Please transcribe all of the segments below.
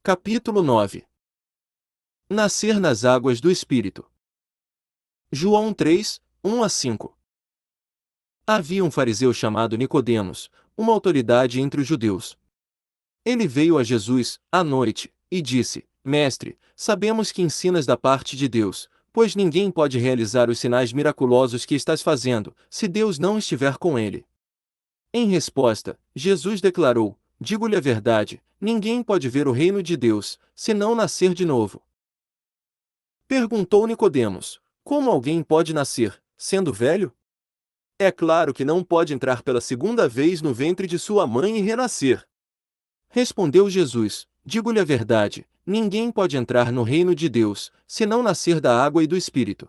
Capítulo 9. Nascer nas águas do Espírito. João 3, 1-5. Havia um fariseu chamado Nicodemos, uma autoridade entre os judeus. Ele veio a Jesus, à noite, e disse: Mestre, sabemos que ensinas da parte de Deus, pois ninguém pode realizar os sinais miraculosos que estás fazendo, se Deus não estiver com ele. Em resposta, Jesus declarou: Digo-lhe a verdade, ninguém pode ver o reino de Deus, se não nascer de novo. Perguntou Nicodemos: Como alguém pode nascer, sendo velho? É claro que não pode entrar pela segunda vez no ventre de sua mãe e renascer. Respondeu Jesus: Digo-lhe a verdade, ninguém pode entrar no reino de Deus, se não nascer da água e do Espírito.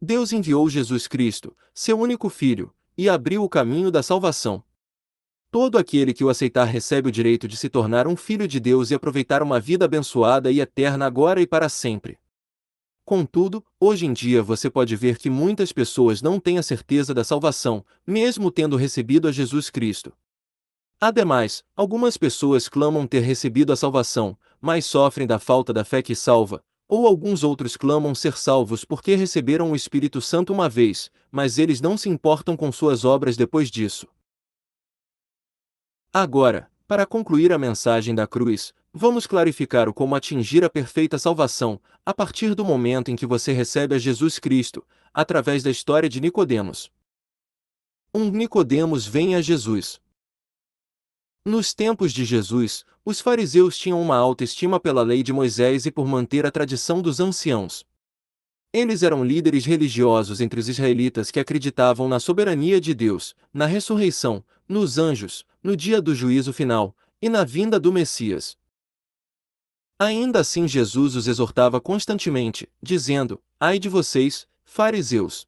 Deus enviou Jesus Cristo, seu único Filho, e abriu o caminho da salvação. Todo aquele que o aceitar recebe o direito de se tornar um filho de Deus e aproveitar uma vida abençoada e eterna agora e para sempre. Contudo, hoje em dia você pode ver que muitas pessoas não têm a certeza da salvação, mesmo tendo recebido a Jesus Cristo. Ademais, algumas pessoas clamam ter recebido a salvação, mas sofrem da falta da fé que salva, ou alguns outros clamam ser salvos porque receberam o Espírito Santo uma vez, mas eles não se importam com suas obras depois disso. Agora, para concluir a mensagem da cruz, vamos clarificar o como atingir a perfeita salvação, a partir do momento em que você recebe a Jesus Cristo, através da história de Nicodemos. Nicodemos vem a Jesus. Nos tempos de Jesus, os fariseus tinham uma alta estima pela lei de Moisés e por manter a tradição dos anciãos. Eles eram líderes religiosos entre os israelitas que acreditavam na soberania de Deus, na ressurreição, nos anjos, no dia do juízo final, e na vinda do Messias. Ainda assim Jesus os exortava constantemente, dizendo: Ai de vocês, fariseus!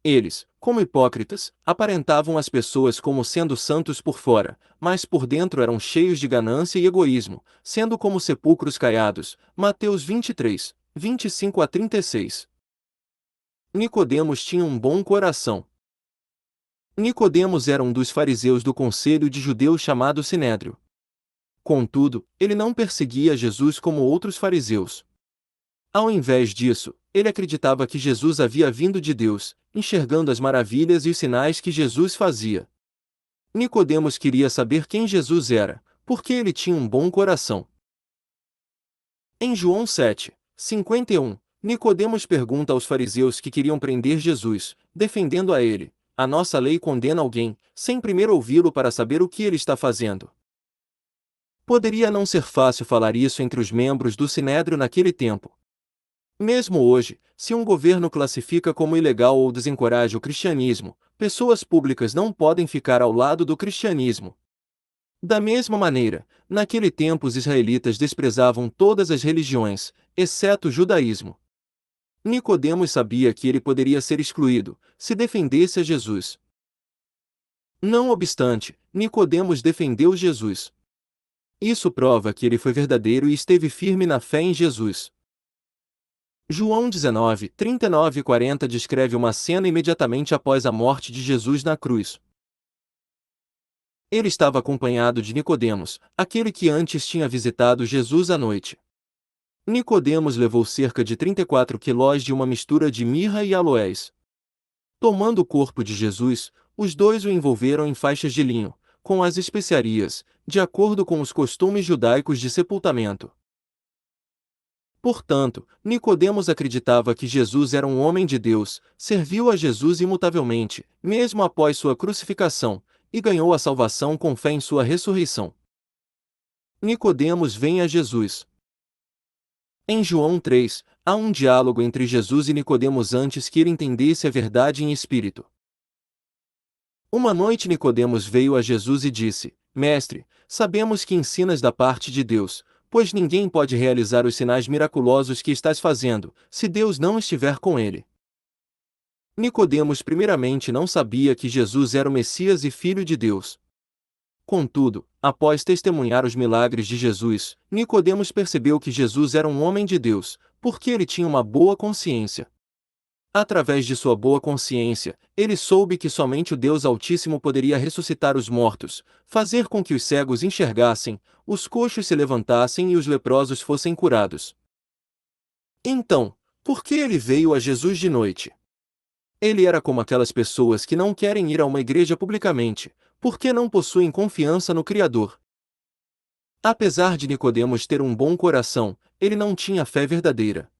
Eles, como hipócritas, aparentavam as pessoas como sendo santos por fora, mas por dentro eram cheios de ganância e egoísmo, sendo como sepulcros caiados. Mateus 23, 25-36. Nicodemos tinha um bom coração. Nicodemos era um dos fariseus do conselho de judeus chamado Sinédrio. Contudo, ele não perseguia Jesus como outros fariseus. Ao invés disso, ele acreditava que Jesus havia vindo de Deus, enxergando as maravilhas e os sinais que Jesus fazia. Nicodemos queria saber quem Jesus era, porque ele tinha um bom coração. Em João 7, 51, Nicodemos pergunta aos fariseus que queriam prender Jesus, defendendo a ele: a nossa lei condena alguém, sem primeiro ouvi-lo para saber o que ele está fazendo. Poderia não ser fácil falar isso entre os membros do Sinédrio naquele tempo. Mesmo hoje, se um governo classifica como ilegal ou desencoraja o cristianismo, pessoas públicas não podem ficar ao lado do cristianismo. Da mesma maneira, naquele tempo os israelitas desprezavam todas as religiões, exceto o judaísmo. Nicodemos sabia que ele poderia ser excluído, se defendesse a Jesus. Não obstante, Nicodemos defendeu Jesus. Isso prova que ele foi verdadeiro e esteve firme na fé em Jesus. João 19, 39-40 descreve uma cena imediatamente após a morte de Jesus na cruz. Ele estava acompanhado de Nicodemos, aquele que antes tinha visitado Jesus à noite. Nicodemos levou cerca de 34 quilós de uma mistura de mirra e aloés. Tomando o corpo de Jesus, os dois o envolveram em faixas de linho, com as especiarias, de acordo com os costumes judaicos de sepultamento. Portanto, Nicodemos acreditava que Jesus era um homem de Deus, serviu a Jesus imutavelmente, mesmo após sua crucificação, e ganhou a salvação com fé em sua ressurreição. Nicodemos vem a Jesus. Em João 3, há um diálogo entre Jesus e Nicodemos antes que ele entendesse a verdade em espírito. Uma noite Nicodemos veio a Jesus e disse: Mestre, sabemos que ensinas da parte de Deus, pois ninguém pode realizar os sinais miraculosos que estás fazendo, se Deus não estiver com ele. Nicodemos primeiramente não sabia que Jesus era o Messias e Filho de Deus. Contudo, após testemunhar os milagres de Jesus, Nicodemos percebeu que Jesus era um homem de Deus, porque ele tinha uma boa consciência. Através de sua boa consciência, ele soube que somente o Deus Altíssimo poderia ressuscitar os mortos, fazer com que os cegos enxergassem, os coxos se levantassem e os leprosos fossem curados. Então, por que ele veio a Jesus de noite? Ele era como aquelas pessoas que não querem ir a uma igreja publicamente, porque não possuem confiança no Criador. Apesar de Nicodemos ter um bom coração, ele não tinha fé verdadeira.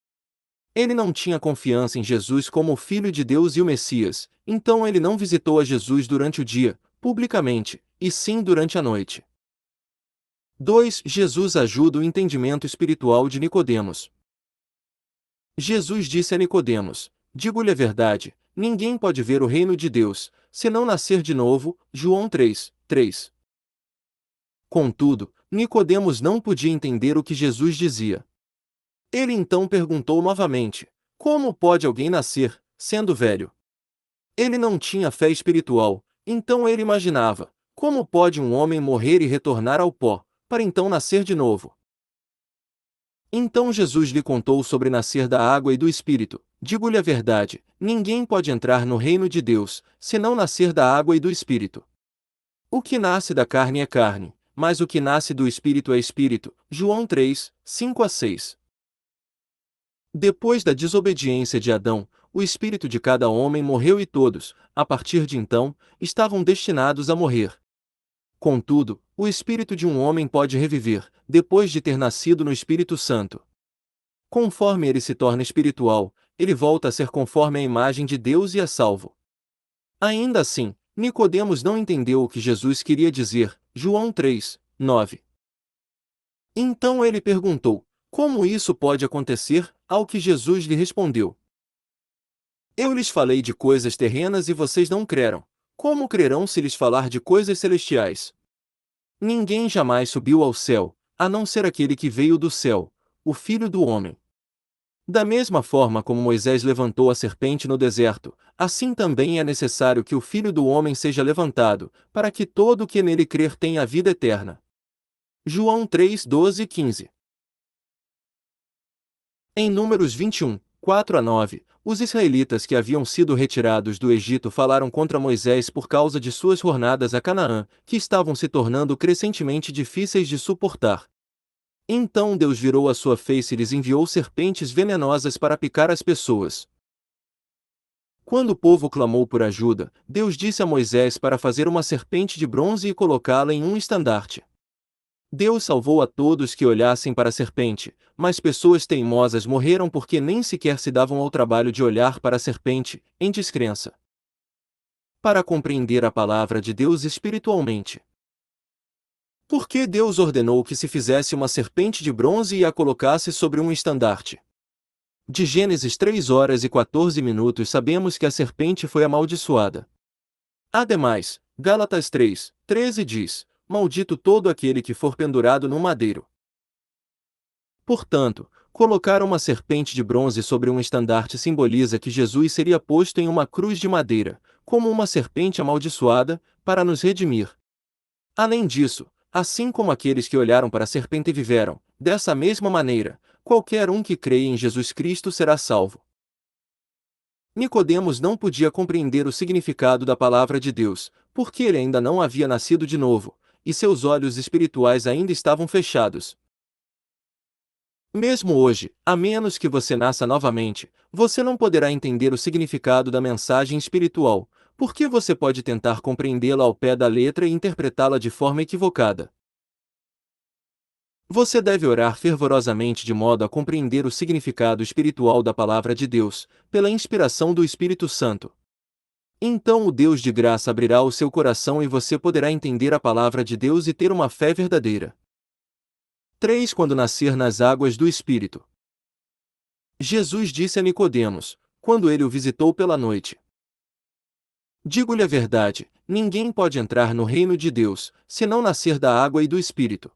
Ele não tinha confiança em Jesus como o Filho de Deus e o Messias, então ele não visitou a Jesus durante o dia, publicamente, e sim durante a noite. 2. Jesus ajuda o entendimento espiritual de Nicodemos. Jesus disse a Nicodemos: digo-lhe a verdade, ninguém pode ver o reino de Deus, se não nascer de novo. João 3, 3. Contudo, Nicodemos não podia entender o que Jesus dizia. Ele então perguntou novamente: como pode alguém nascer, sendo velho? Ele não tinha fé espiritual, então ele imaginava: como pode um homem morrer e retornar ao pó, para então nascer de novo? Então Jesus lhe contou sobre nascer da água e do Espírito. Digo-lhe a verdade, ninguém pode entrar no reino de Deus, se não nascer da água e do Espírito. O que nasce da carne é carne, mas o que nasce do Espírito é Espírito. João 3, 5 a 6. Depois da desobediência de Adão, o espírito de cada homem morreu e todos, a partir de então, estavam destinados a morrer. Contudo, o espírito de um homem pode reviver, depois de ter nascido no Espírito Santo. Conforme ele se torna espiritual, ele volta a ser conforme a imagem de Deus e é salvo. Ainda assim, Nicodemos não entendeu o que Jesus queria dizer. João 3, 9. Então ele perguntou: como isso pode acontecer? Ao que Jesus lhe respondeu: eu lhes falei de coisas terrenas e vocês não creram. Como crerão se lhes falar de coisas celestiais? Ninguém jamais subiu ao céu, a não ser aquele que veio do céu, o Filho do Homem. Da mesma forma como Moisés levantou a serpente no deserto, assim também é necessário que o Filho do Homem seja levantado, para que todo o que nele crer tenha a vida eterna. João 3, 12 e 15. Em Números 21, 4 a 9, os israelitas que haviam sido retirados do Egito falaram contra Moisés por causa de suas jornadas a Canaã, que estavam se tornando crescentemente difíceis de suportar. Então Deus virou a sua face e lhes enviou serpentes venenosas para picar as pessoas. Quando o povo clamou por ajuda, Deus disse a Moisés para fazer uma serpente de bronze e colocá-la em um estandarte. Deus salvou a todos que olhassem para a serpente, mas pessoas teimosas morreram porque nem sequer se davam ao trabalho de olhar para a serpente, em descrença. Para compreender a palavra de Deus espiritualmente. Por que Deus ordenou que se fizesse uma serpente de bronze e a colocasse sobre um estandarte? De Gênesis 3 horas e 14 minutos sabemos que a serpente foi amaldiçoada. Ademais, Gálatas 3, 13 diz: maldito todo aquele que for pendurado no madeiro. Portanto, colocar uma serpente de bronze sobre um estandarte simboliza que Jesus seria posto em uma cruz de madeira, como uma serpente amaldiçoada, para nos redimir. Além disso, assim como aqueles que olharam para a serpente viveram, dessa mesma maneira, qualquer um que creia em Jesus Cristo será salvo. Nicodemos não podia compreender o significado da palavra de Deus, porque ele ainda não havia nascido de novo, e seus olhos espirituais ainda estavam fechados. Mesmo hoje, a menos que você nasça novamente, você não poderá entender o significado da mensagem espiritual, porque você pode tentar compreendê-la ao pé da letra e interpretá-la de forma equivocada. Você deve orar fervorosamente de modo a compreender o significado espiritual da palavra de Deus, pela inspiração do Espírito Santo. Então o Deus de graça abrirá o seu coração e você poderá entender a palavra de Deus e ter uma fé verdadeira. 3. Quando nascer nas águas do Espírito. Jesus disse a Nicodemos, quando ele o visitou pela noite: digo-lhe a verdade, ninguém pode entrar no reino de Deus, se não nascer da água e do Espírito.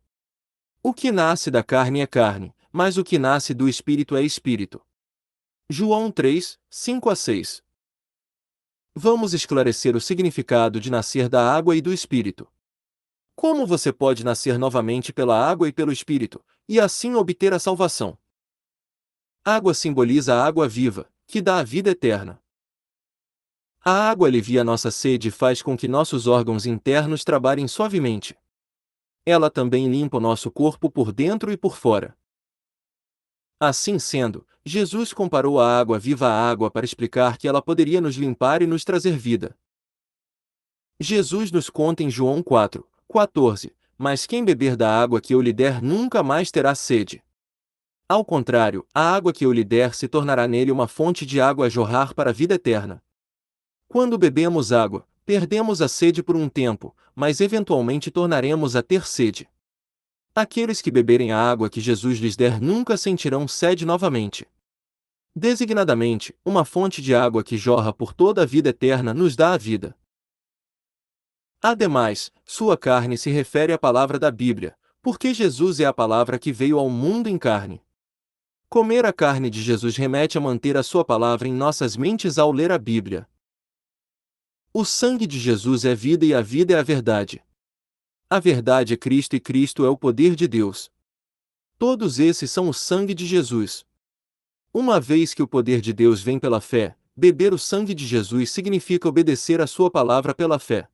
O que nasce da carne é carne, mas o que nasce do Espírito é Espírito. João 3, 5 a 6. Vamos esclarecer o significado de nascer da água e do Espírito. Como você pode nascer novamente pela água e pelo Espírito, e assim obter a salvação? Água simboliza a água viva, que dá a vida eterna. A água alivia nossa sede e faz com que nossos órgãos internos trabalhem suavemente. Ela também limpa o nosso corpo por dentro e por fora. Assim sendo, Jesus comparou a água viva à água para explicar que ela poderia nos limpar e nos trazer vida. Jesus nos conta em João 4:14, mas quem beber da água que eu lhe der nunca mais terá sede. Ao contrário, a água que eu lhe der se tornará nele uma fonte de água a jorrar para a vida eterna. Quando bebemos água, perdemos a sede por um tempo, mas eventualmente tornaremos a ter sede. Aqueles que beberem a água que Jesus lhes der nunca sentirão sede novamente. Designadamente, uma fonte de água que jorra por toda a vida eterna nos dá a vida. Ademais, sua carne se refere à palavra da Bíblia, porque Jesus é a palavra que veio ao mundo em carne. Comer a carne de Jesus remete a manter a sua palavra em nossas mentes ao ler a Bíblia. O sangue de Jesus é vida e a vida é a verdade. A verdade é Cristo e Cristo é o poder de Deus. Todos esses são o sangue de Jesus. Uma vez que o poder de Deus vem pela fé, beber o sangue de Jesus significa obedecer a sua palavra pela fé.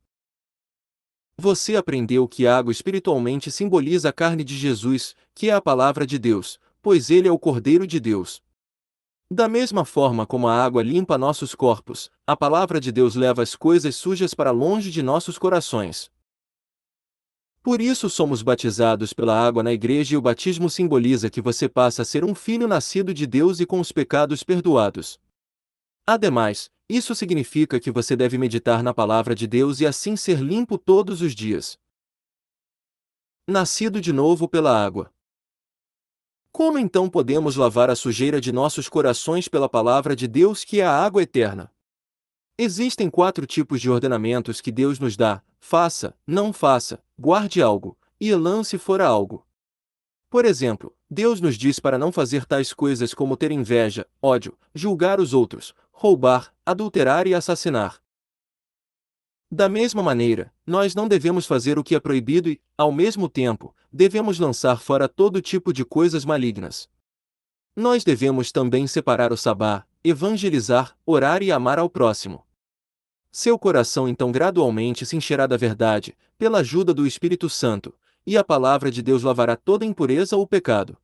Você aprendeu que a água espiritualmente simboliza a carne de Jesus, que é a palavra de Deus, pois ele é o Cordeiro de Deus. Da mesma forma como a água limpa nossos corpos, a palavra de Deus leva as coisas sujas para longe de nossos corações. Por isso somos batizados pela água na igreja e o batismo simboliza que você passa a ser um filho nascido de Deus e com os pecados perdoados. Ademais, isso significa que você deve meditar na palavra de Deus e assim ser limpo todos os dias. Nascido de novo pela água. Como então podemos lavar a sujeira de nossos corações pela palavra de Deus que é a água eterna? Existem 4 tipos de ordenamentos que Deus nos dá: faça, não faça, guarde algo, e lance fora algo. Por exemplo, Deus nos diz para não fazer tais coisas como ter inveja, ódio, julgar os outros, roubar, adulterar e assassinar. Da mesma maneira, nós não devemos fazer o que é proibido e, ao mesmo tempo, devemos lançar fora todo tipo de coisas malignas. Nós devemos também separar o sabá, evangelizar, orar e amar ao próximo. Seu coração então gradualmente se encherá da verdade, pela ajuda do Espírito Santo, e a palavra de Deus lavará toda impureza ou pecado.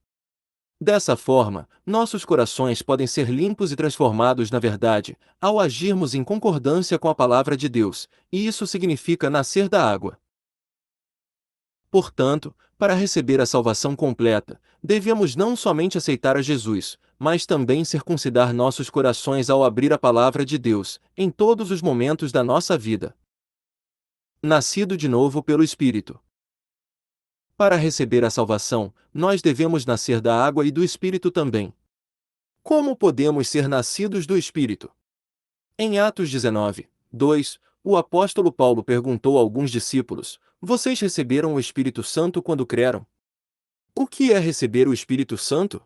Dessa forma, nossos corações podem ser limpos e transformados na verdade, ao agirmos em concordância com a palavra de Deus, e isso significa nascer da água. Portanto, para receber a salvação completa, devemos não somente aceitar a Jesus, mas também circuncidar nossos corações ao abrir a palavra de Deus, em todos os momentos da nossa vida. Nascido de novo pelo Espírito. Para receber a salvação, nós devemos nascer da água e do Espírito também. Como podemos ser nascidos do Espírito? Em Atos 19:2, o apóstolo Paulo perguntou a alguns discípulos: vocês receberam o Espírito Santo quando creram? O que é receber o Espírito Santo?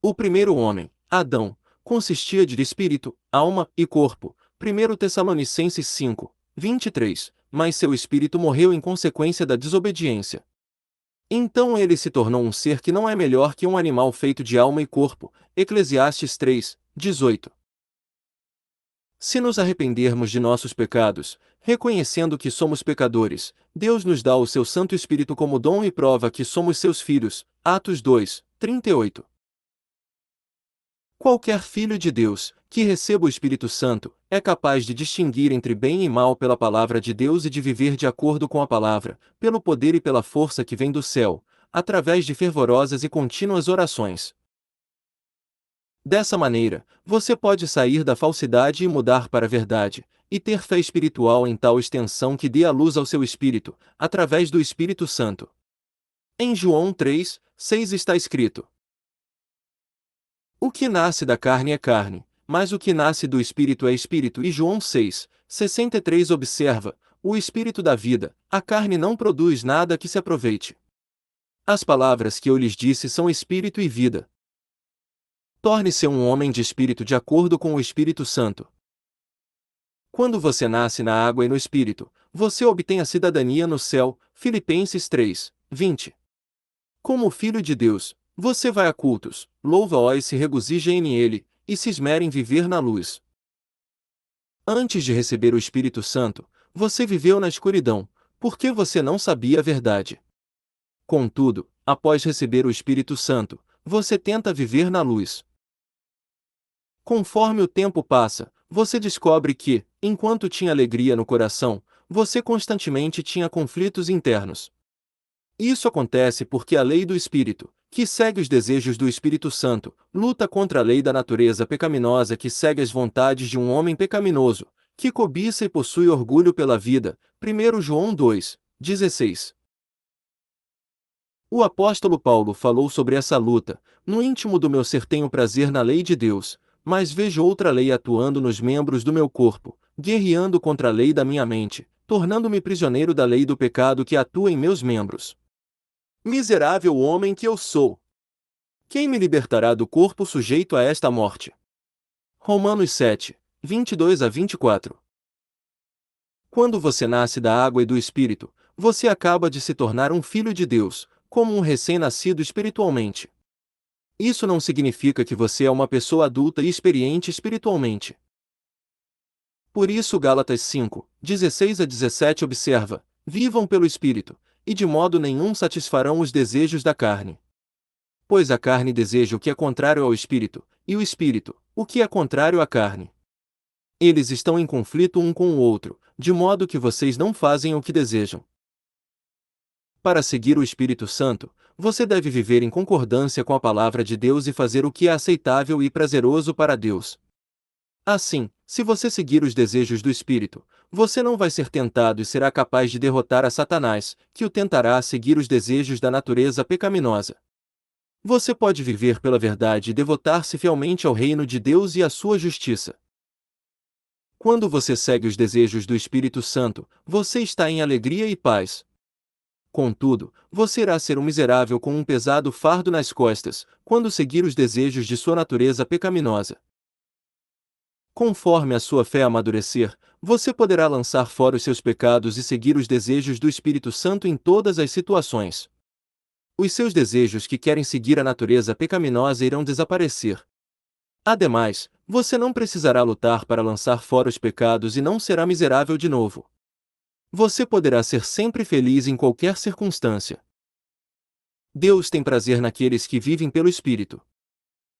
O primeiro homem, Adão, consistia de espírito, alma e corpo. 1 Tessalonicenses 5:23, mas seu espírito morreu em consequência da desobediência. Então ele se tornou um ser que não é melhor que um animal feito de alma e corpo. Eclesiastes 3:18. Se nos arrependermos de nossos pecados, reconhecendo que somos pecadores, Deus nos dá o seu Santo Espírito como dom e prova que somos seus filhos. Atos 2:38. Qualquer filho de Deus, que receba o Espírito Santo, é capaz de distinguir entre bem e mal pela palavra de Deus e de viver de acordo com a palavra, pelo poder e pela força que vem do céu, através de fervorosas e contínuas orações. Dessa maneira, você pode sair da falsidade e mudar para a verdade, e ter fé espiritual em tal extensão que dê a luz ao seu espírito, através do Espírito Santo. Em João 3:6 está escrito: o que nasce da carne é carne, mas o que nasce do Espírito é Espírito. E João 6:63 observa: o Espírito dá vida, a carne não produz nada que se aproveite. As palavras que eu lhes disse são Espírito e vida. Torne-se um homem de Espírito de acordo com o Espírito Santo. Quando você nasce na água e no Espírito, você obtém a cidadania no céu. Filipenses 3:20. Como filho de Deus, você vai a cultos, louva-o e se regozija nele, e se esmere em viver na luz. Antes de receber o Espírito Santo, você viveu na escuridão, porque você não sabia a verdade. Contudo, após receber o Espírito Santo, você tenta viver na luz. Conforme o tempo passa, você descobre que, enquanto tinha alegria no coração, você constantemente tinha conflitos internos. Isso acontece porque a lei do Espírito, que segue os desejos do Espírito Santo, luta contra a lei da natureza pecaminosa que segue as vontades de um homem pecaminoso, que cobiça e possui orgulho pela vida. 1 João 2:16. O apóstolo Paulo falou sobre essa luta: no íntimo do meu ser tenho prazer na lei de Deus, mas vejo outra lei atuando nos membros do meu corpo, guerreando contra a lei da minha mente, tornando-me prisioneiro da lei do pecado que atua em meus membros. Miserável homem que eu sou! Quem me libertará do corpo sujeito a esta morte? Romanos 7:22-24. Quando você nasce da água e do Espírito, você acaba de se tornar um filho de Deus, como um recém-nascido espiritualmente. Isso não significa que você é uma pessoa adulta e experiente espiritualmente. Por isso Gálatas 5:16-17 observa: vivam pelo Espírito, e de modo nenhum satisfarão os desejos da carne. Pois a carne deseja o que é contrário ao Espírito, e o Espírito, o que é contrário à carne. Eles estão em conflito um com o outro, de modo que vocês não fazem o que desejam. Para seguir o Espírito Santo, você deve viver em concordância com a palavra de Deus e fazer o que é aceitável e prazeroso para Deus. Assim, se você seguir os desejos do Espírito, você não vai ser tentado e será capaz de derrotar a Satanás, que o tentará a seguir os desejos da natureza pecaminosa. Você pode viver pela verdade e devotar-se fielmente ao reino de Deus e à sua justiça. Quando você segue os desejos do Espírito Santo, você está em alegria e paz. Contudo, você irá ser um miserável com um pesado fardo nas costas, quando seguir os desejos de sua natureza pecaminosa. Conforme a sua fé amadurecer, você poderá lançar fora os seus pecados e seguir os desejos do Espírito Santo em todas as situações. Os seus desejos que querem seguir a natureza pecaminosa irão desaparecer. Ademais, você não precisará lutar para lançar fora os pecados e não será miserável de novo. Você poderá ser sempre feliz em qualquer circunstância. Deus tem prazer naqueles que vivem pelo Espírito.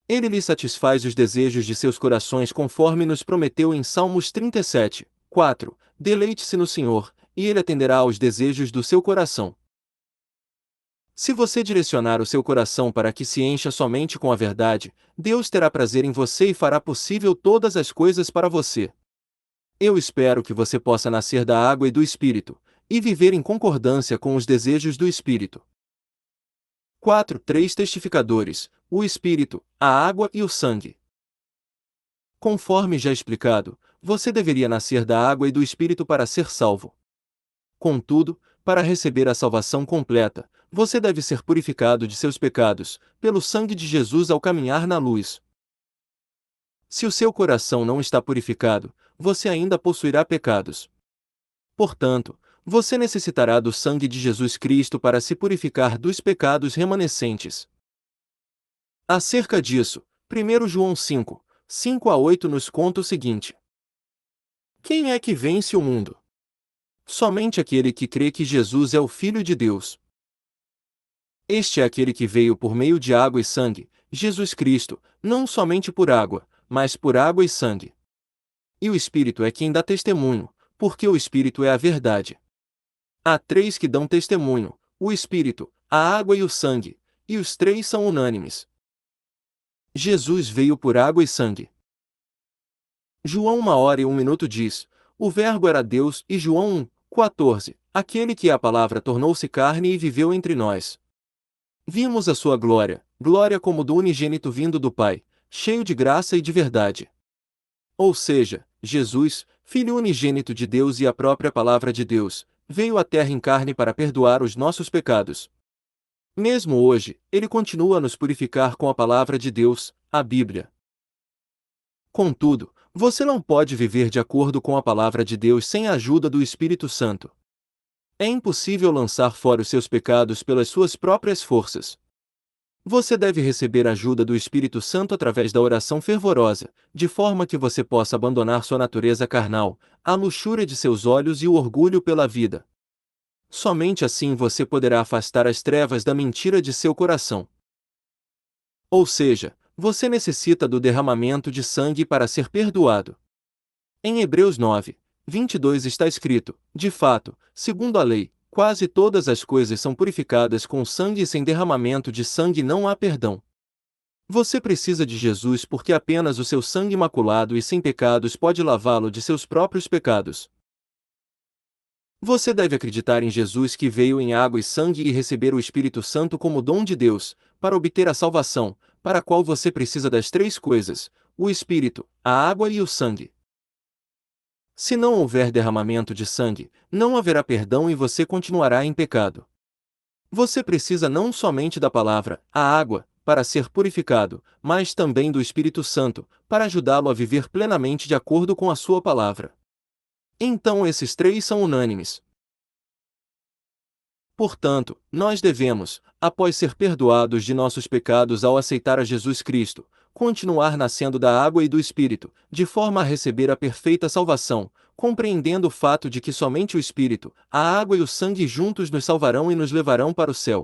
Ele lhe satisfaz os desejos de seus corações conforme nos prometeu em Salmos 37:4. Deleite-se no Senhor, e Ele atenderá aos desejos do seu coração. Se você direcionar o seu coração para que se encha somente com a verdade, Deus terá prazer em você e fará possível todas as coisas para você. Eu espero que você possa nascer da água e do Espírito, e viver em concordância com os desejos do Espírito. 3 testificadores: o Espírito, a água e o sangue. Conforme já explicado, você deveria nascer da água e do Espírito para ser salvo. Contudo, para receber a salvação completa, você deve ser purificado de seus pecados, pelo sangue de Jesus ao caminhar na luz. Se o seu coração não está purificado, você ainda possuirá pecados. Portanto, você necessitará do sangue de Jesus Cristo para se purificar dos pecados remanescentes. Acerca disso, 1 João 5:5-8 nos conta o seguinte: quem é que vence o mundo? Somente aquele que crê que Jesus é o Filho de Deus. Este é aquele que veio por meio de água e sangue, Jesus Cristo, não somente por água, mas por água e sangue. E o Espírito é quem dá testemunho, porque o Espírito é a verdade. Há 3 que dão testemunho: o Espírito, a água e o sangue, e os 3 são unânimes. Jesus veio por água e sangue. João 1h01 diz: o Verbo era Deus, e João 1:14, aquele que é a palavra tornou-se carne e viveu entre nós. Vimos a sua glória, glória como do unigênito vindo do Pai, cheio de graça e de verdade. Ou seja, Jesus, Filho unigênito de Deus e a própria palavra de Deus, veio à terra em carne para perdoar os nossos pecados. Mesmo hoje, ele continua a nos purificar com a palavra de Deus, a Bíblia. Contudo, você não pode viver de acordo com a palavra de Deus sem a ajuda do Espírito Santo. É impossível lançar fora os seus pecados pelas suas próprias forças. Você deve receber a ajuda do Espírito Santo através da oração fervorosa, de forma que você possa abandonar sua natureza carnal, a luxúria de seus olhos e o orgulho pela vida. Somente assim você poderá afastar as trevas da mentira de seu coração. Ou seja, você necessita do derramamento de sangue para ser perdoado. Em Hebreus 9, 22 está escrito: de fato, segundo a lei, quase todas as coisas são purificadas com sangue e sem derramamento de sangue não há perdão. Você precisa de Jesus porque apenas o seu sangue imaculado e sem pecados pode lavá-lo de seus próprios pecados. Você deve acreditar em Jesus que veio em água e sangue e receber o Espírito Santo como dom de Deus, para obter a salvação, para a qual você precisa das três coisas: o Espírito, a água e o sangue. Se não houver derramamento de sangue, não haverá perdão e você continuará em pecado. Você precisa não somente da palavra, a água, para ser purificado, mas também do Espírito Santo, para ajudá-lo a viver plenamente de acordo com a sua palavra. Então esses três são unânimes. Portanto, nós devemos, após ser perdoados de nossos pecados ao aceitar a Jesus Cristo, continuar nascendo da água e do Espírito, de forma a receber a perfeita salvação, compreendendo o fato de que somente o Espírito, a água e o sangue juntos nos salvarão e nos levarão para o céu.